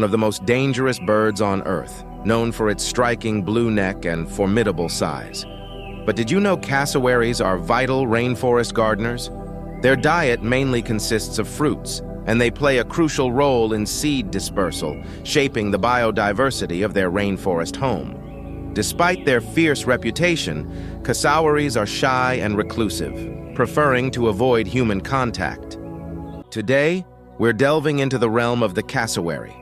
one of the most dangerous birds on Earth, known for its striking blue neck and formidable size. But did you know cassowaries are vital rainforest gardeners? Their diet mainly consists of fruits, and they play a crucial role in seed dispersal, shaping the biodiversity of their rainforest home. Despite their fierce reputation, cassowaries are shy and reclusive, preferring to avoid human contact. Today, we're delving into the realm of the cassowary,